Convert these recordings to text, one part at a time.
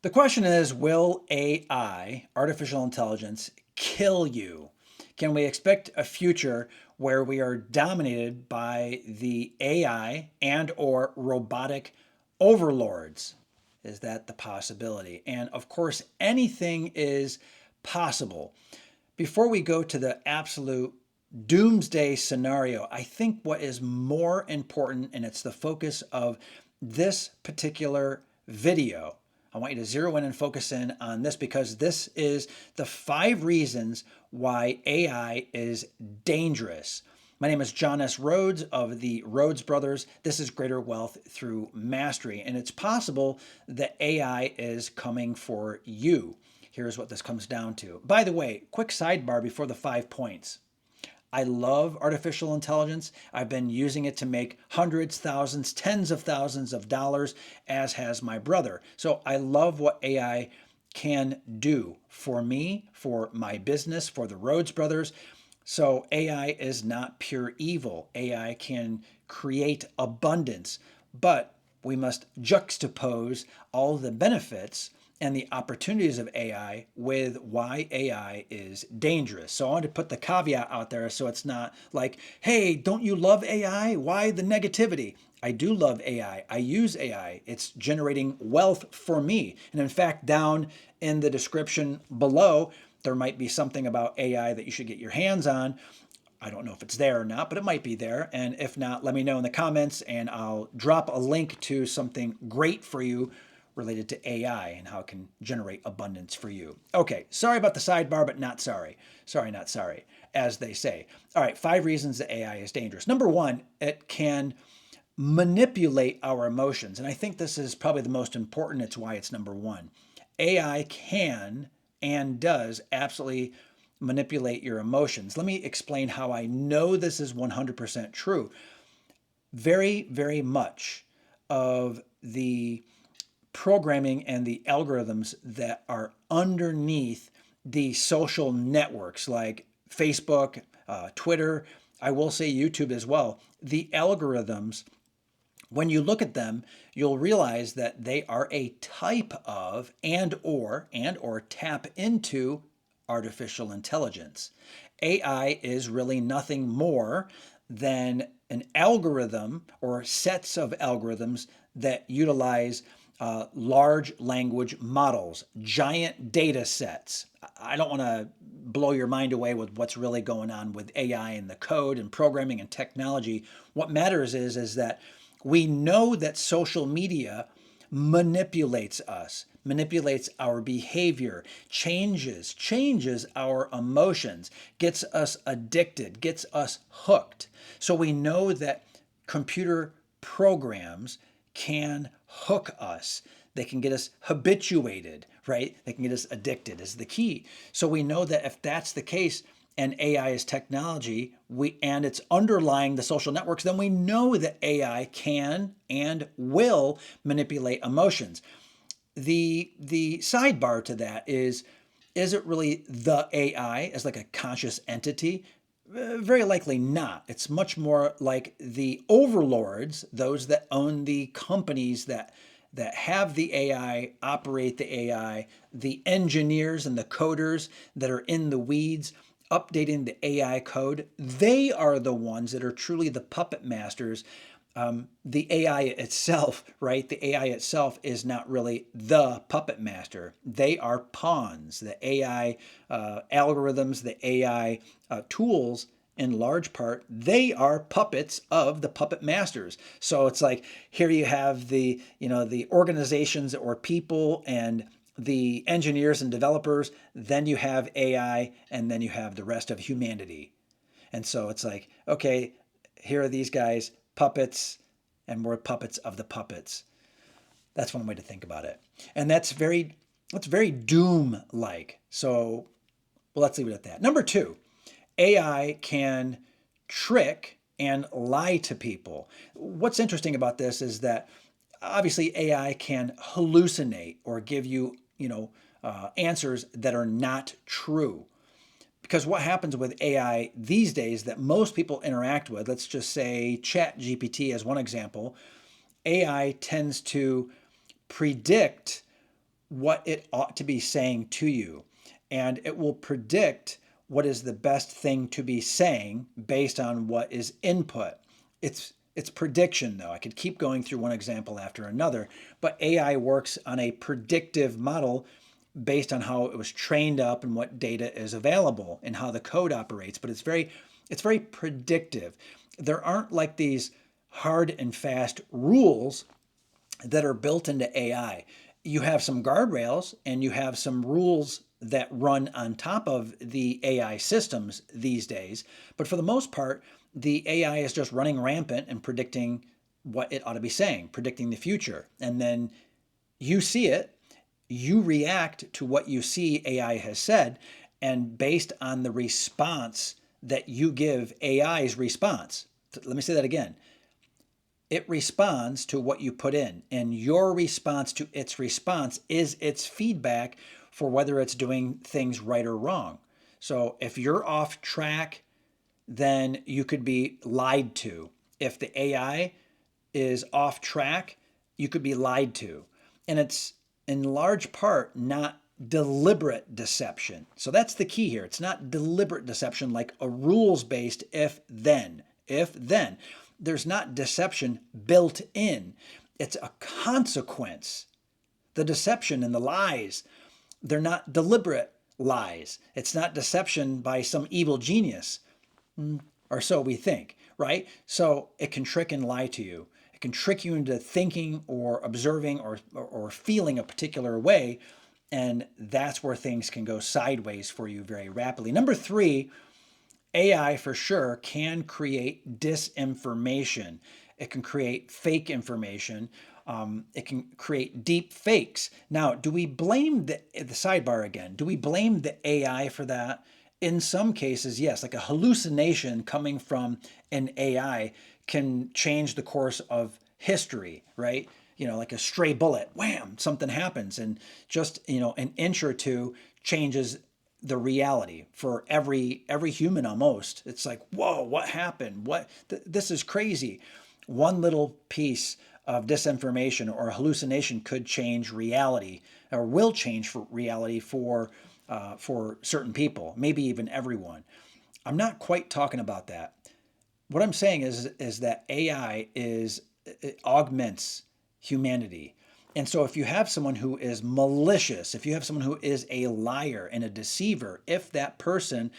The question is, will AI, artificial intelligence, kill you? Can we expect a future where we are dominated by the AI and or robotic overlords? Is that the possibility? And of course, anything is possible. Before we go to the absolute doomsday scenario, I think what is more important, and it's the focus of this particular video. I want you to zero in and focus in on this because this is the 5 reasons why AI is dangerous. My name is John S. Rhodes of the Rhodes Brothers. This is Greater Wealth Through Mastery, and it's possible that AI is coming for you. Here's what this comes down to. By the way, quick sidebar before the 5 points. I love artificial intelligence. I've been using it to make hundreds, thousands, tens of thousands of dollars, as has my brother. So I love what AI can do for me, for my business, for the Rhodes Brothers. So AI is not pure evil. AI can create abundance, but we must juxtapose all the benefits and the opportunities of AI with why AI is dangerous. So I want to put the caveat out there so it's not like, hey, don't you love AI? Why the negativity? I do love AI. I use AI. It's generating wealth for me. And in fact, down in the description below, there might be something about AI that you should get your hands on. I don't know if it's there or not, but it might be there. And if not, let me know in the comments and I'll drop a link to something great for you related to AI and how it can generate abundance for you. Okay, sorry about the sidebar, but not sorry. Sorry, not sorry, as they say. All right, 5 reasons that AI is dangerous. Number one, it can manipulate our emotions. And I think this is probably the most important. It's why it's number one. AI can and does absolutely manipulate your emotions. Let me explain how I know this is 100% true. Very, very much of the programming and the algorithms that are underneath the social networks like Facebook, Twitter, I will say YouTube as well. The algorithms, when you look at them, you'll realize that they are a type of and or tap into artificial intelligence. AI is really nothing more than an algorithm or sets of algorithms that utilize large language models, giant data sets. I don't want to blow your mind away with what's really going on with AI and the code and programming and technology. What matters is that we know that social media manipulates us, manipulates our behavior, changes our emotions, gets us addicted, gets us hooked. So we know that computer programs can hook us. They can get us habituated, right? They can get us addicted is the key. So we know that if that's the case, and AI is technology, and it's underlying the social networks, then we know that AI can and will manipulate emotions. The sidebar to that is it really the AI as like a conscious entity? Very likely not. It's much more like the overlords, those that own the companies that have the AI, operate the AI, the engineers and the coders that are in the weeds updating the AI code. They are the ones that are truly the puppet masters. The AI itself, right? The AI itself is not really the puppet master. They are pawns. The AI algorithms, the AI tools, in large part, they are puppets of the puppet masters. So it's like here you have the organizations or people and the engineers and developers, then you have AI, and then you have the rest of humanity. And so it's like, okay, here are these guys, puppets, and we're puppets of the puppets. That's one way to think about it. And that's very doom like. So well, let's leave it at that. Number two, AI can trick and lie to people. What's interesting about this is that obviously AI can hallucinate or give you, answers that are not true. Because what happens with AI these days that most people interact with, let's just say Chat GPT as one example, AI tends to predict what it ought to be saying to you, and it will predict what is the best thing to be saying based on what is input. It's prediction though. I could keep going through one example after another, but AI works on a predictive model based on how it was trained up and what data is available and how the code operates, but it's very predictive. There aren't like these hard and fast rules that are built into AI. You have some guardrails and you have some rules that run on top of the AI systems these days. But for the most part, the AI is just running rampant and predicting what it ought to be saying, predicting the future. And then you see it, you react to what you see AI has said, and based on the response that you give AI's response. Let me say that again. It responds to what you put in, and your response to its response is its feedback for whether it's doing things right or wrong. So if you're off track, then you could be lied to. If the AI is off track, you could be lied to. And it's in large part not deliberate deception. So that's the key here. It's not deliberate deception like a rules based if then. If then. There's not deception built in, it's a consequence. The deception and the lies, they're not deliberate lies. It's not deception by some evil genius, or so we think, right? So it can trick and lie to you. It can trick you into thinking or observing or feeling a particular way. And that's where things can go sideways for you very rapidly. Number three, AI for sure can create disinformation. It can create fake information. It can create deep fakes. Now, do we blame the sidebar again? Do we blame the AI for that? In some cases, yes, like a hallucination coming from an AI can change the course of history, right? Like a stray bullet, wham, something happens, and just an inch or two changes the reality for every human almost. It's like, whoa, what happened? This is crazy. One little piece of disinformation or hallucination could change reality, or will change for reality for certain people, maybe even everyone. I'm not quite talking about that. What I'm saying is that AI it augments humanity. And so if you have someone who is malicious, if you have someone who is a liar and a deceiver, if that person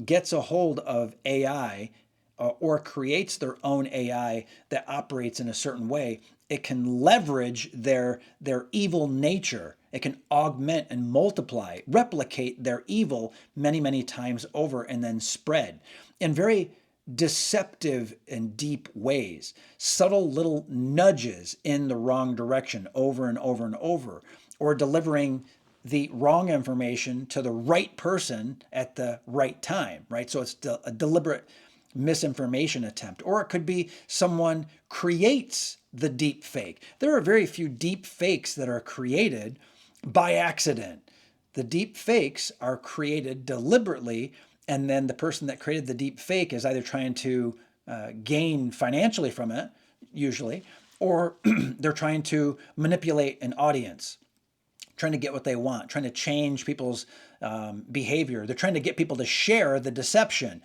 gets a hold of AI or creates their own AI that operates in a certain way, it can leverage their evil nature. It can augment and multiply, replicate their evil many, many times over and then spread in very deceptive and deep ways, subtle little nudges in the wrong direction over and over and over, or delivering the wrong information to the right person at the right time, right? So it's a deliberate misinformation attempt. Or it could be someone creates the deep fake. There are very few deep fakes that are created by accident. The deep fakes are created deliberately, and then the person that created the deep fake is either trying to gain financially from it, usually, or they're trying to manipulate an audience, trying to get what they want, trying to change people's behavior. They're trying to get people to share the deception.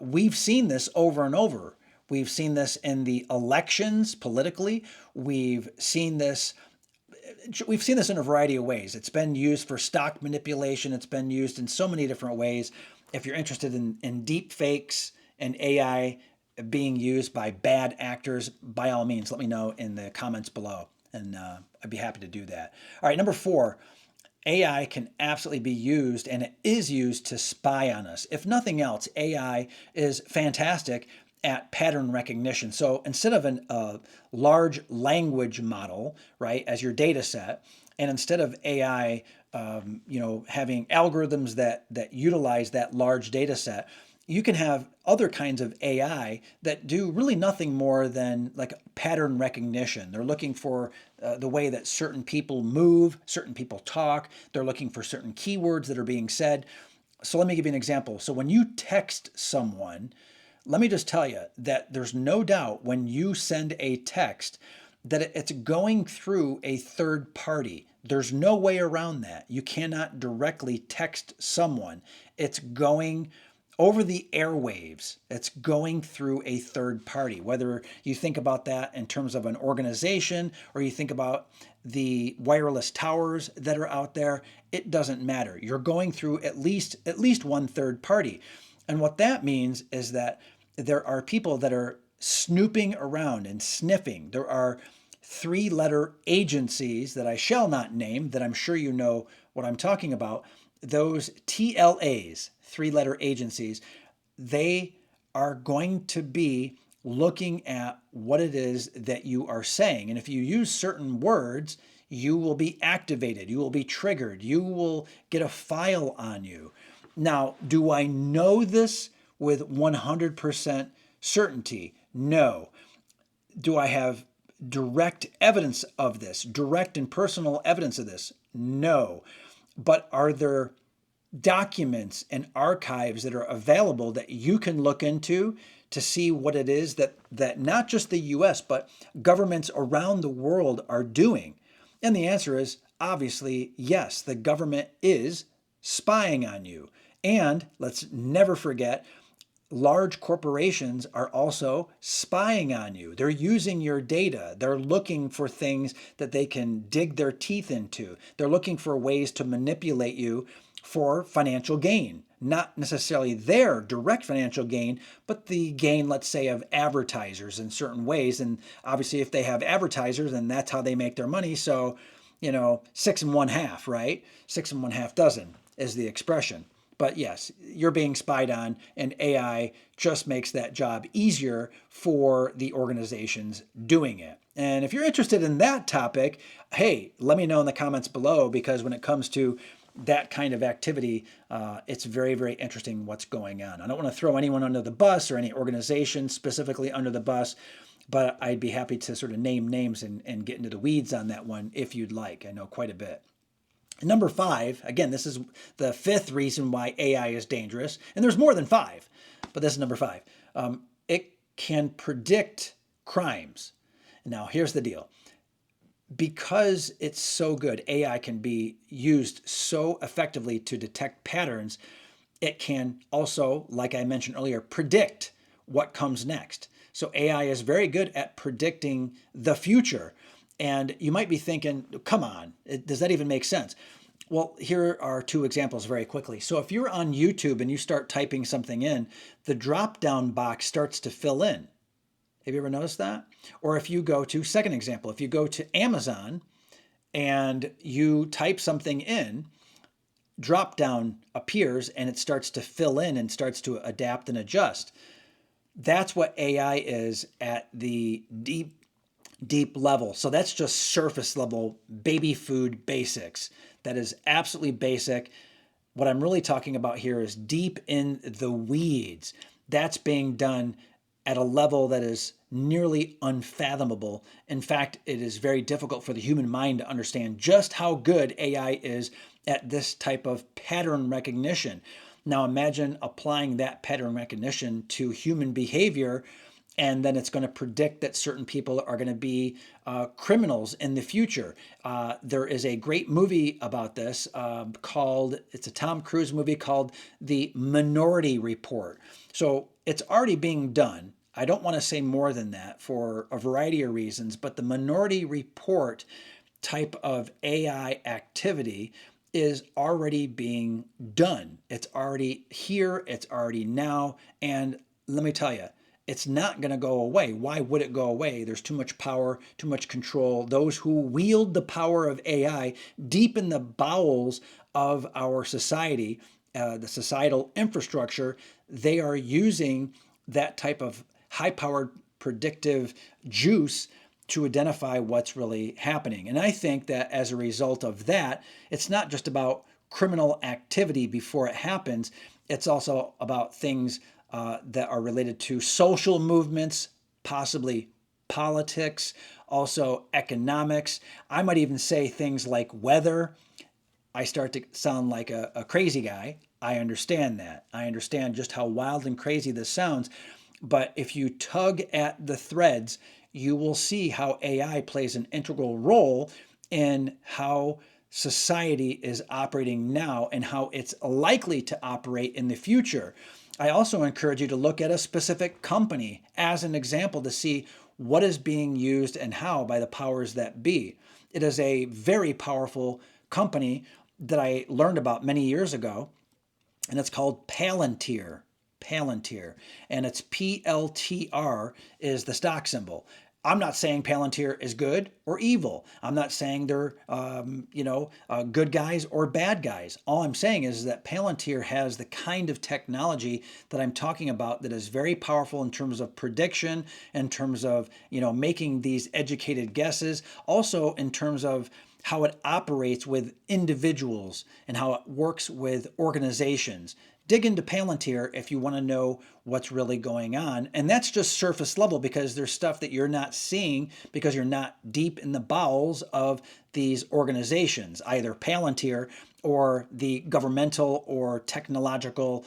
We've seen this over and over. We've seen this in the elections politically. We've seen this in a variety of ways. It's been used for stock manipulation. It's been used in so many different ways. If you're interested in deep fakes and AI being used by bad actors, by all means, let me know in the comments below, and I'd be happy to do that. All right, number four, AI can absolutely be used, and it is used to spy on us. If nothing else, AI is fantastic at pattern recognition. So instead of a large language model, right, as your data set, and instead of AI, having algorithms that utilize that large data set, you can have other kinds of AI that do really nothing more than like pattern recognition. They're looking for the way that certain people move, certain people talk. They're looking for certain keywords that are being said. So let me give you an example. So when you text someone, let me just tell you that there's no doubt when you send a text that it's going through a third party. There's no way around that. You cannot directly text someone. It's going over the airwaves. It's going through a third party. Whether you think about that in terms of an organization or you think about the wireless towers that are out there, it doesn't matter. You're going through at least one third party. And what that means is that there are people that are snooping around and sniffing. There are three-letter agencies that I shall not name, that I'm sure you know what I'm talking about. Those TLAs, three-letter agencies, they are going to be looking at what it is that you are saying. And if you use certain words, you will be activated, you will be triggered, you will get a file on you. Now, do I know this with 100% certainty? No. Do I have direct evidence of this, direct and personal evidence of this? No. But are there documents and archives that are available that you can look into to see what it is that not just the US, but governments around the world are doing? And the answer is obviously yes, the government is spying on you. And let's never forget, large corporations are also spying on you. They're using your data. They're looking for things that they can dig their teeth into. They're looking for ways to manipulate you for financial gain. Not necessarily their direct financial gain, but the gain, let's say, of advertisers in certain ways. And obviously, if they have advertisers, then that's how they make their money. So, six and one half, right? Six and one half dozen is the expression. But yes, you're being spied on, and AI just makes that job easier for the organizations doing it. And if you're interested in that topic, hey, let me know in the comments below, because when it comes to that kind of activity, it's very, very interesting what's going on. I don't want to throw anyone under the bus or any organization specifically under the bus, but I'd be happy to sort of name names and get into the weeds on that one if you'd like. I know quite a bit. Number 5, again, this is the 5th reason why AI is dangerous, and there's more than 5, but this is number 5. It can predict crimes. Now, here's the deal. Because it's so good, AI can be used so effectively to detect patterns, it can also, like I mentioned earlier, predict what comes next. So AI is very good at predicting the future. And you might be thinking, come on, does that even make sense? Well, here are 2 examples very quickly. So if you're on YouTube and you start typing something in, the drop-down box starts to fill in. Have you ever noticed that? Or if you go to, second example, if you go to Amazon and you type something in, drop-down appears and it starts to fill in and starts to adapt and adjust. That's what AI is at the deep level. So that's just surface level baby food basics. That is absolutely basic. What I'm really talking about here is deep in the weeds. That's being done at a level that is nearly unfathomable. In fact, it is very difficult for the human mind to understand just how good AI is at this type of pattern recognition. Now imagine applying that pattern recognition to human behavior, and then it's going to predict that certain people are going to be criminals in the future. There is a great movie about this it's a Tom Cruise movie called The Minority Report. So it's already being done. I don't want to say more than that for a variety of reasons, but the Minority Report type of AI activity is already being done. It's already here, it's already now, and let me tell you, it's not going to go away. Why would it go away? There's too much power, too much control. Those who wield the power of AI deep in the bowels of our society, the societal infrastructure, they are using that type of high-powered predictive juice to identify what's really happening. And I think that as a result of that, it's not just about criminal activity before it happens. It's also about things that are related to social movements, possibly politics, also economics. I might even say things like weather. I start to sound like a crazy guy. I understand that. I understand just how wild and crazy this sounds. But if you tug at the threads, you will see how AI plays an integral role in how society is operating now and how it's likely to operate in the future. I also encourage you to look at a specific company as an example to see what is being used and how by the powers that be. It is a very powerful company that I learned about many years ago, and it's called Palantir. Palantir, and it's PLTR is the stock symbol. I'm not saying Palantir is good or evil. I'm not saying they're, good guys or bad guys. All I'm saying is that Palantir has the kind of technology that I'm talking about that is very powerful in terms of prediction, in terms of, making these educated guesses, also in terms of how it operates with individuals and how it works with organizations. Dig into Palantir if you want to know what's really going on. And that's just surface level because there's stuff that you're not seeing because you're not deep in the bowels of these organizations, either Palantir or the governmental or technological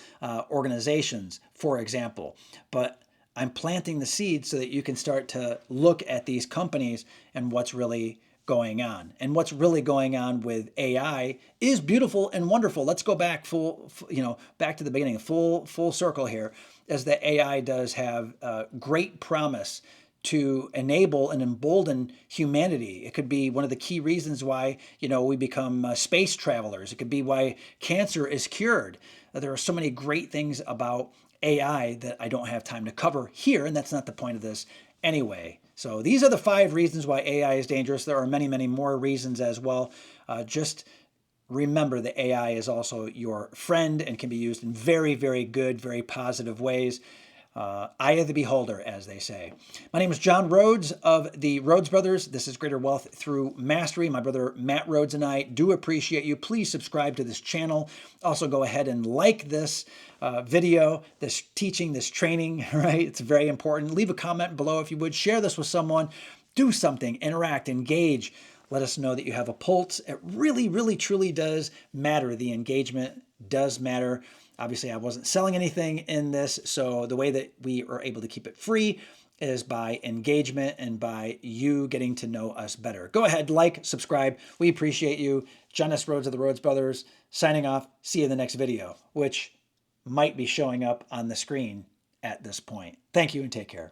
organizations, for example. But I'm planting the seed so that you can start to look at these companies and what's really going on. And what's really going on with AI is beautiful and wonderful. Let's go back back to the beginning, full circle here, as the AI does have great promise to enable and embolden humanity. It could be one of the key reasons why, we become space travelers. It could be why cancer is cured. There are so many great things about AI that I don't have time to cover here, and that's not the point of this anyway. So these are the 5 reasons why AI is dangerous. There are many, many more reasons as well. Just remember that AI is also your friend and can be used in very, very good, very positive ways. Eye of the beholder, as they say. My name is John Rhodes of the Rhodes Brothers. This is Greater Wealth Through Mastery. My brother Matt Rhodes and I do appreciate you. Please subscribe to this channel. Also go ahead and like this video, this teaching, this training, right? It's very important. Leave a comment below if you would. Share this with someone. Do something, interact, engage. Let us know that you have a pulse. It really, really, truly does matter. The engagement does matter. Obviously, I wasn't selling anything in this, so the way that we are able to keep it free is by engagement and by you getting to know us better. Go ahead, like, subscribe. We appreciate you. John S. Rhodes of the Rhodes Brothers, signing off. See you in the next video, which might be showing up on the screen at this point. Thank you and take care.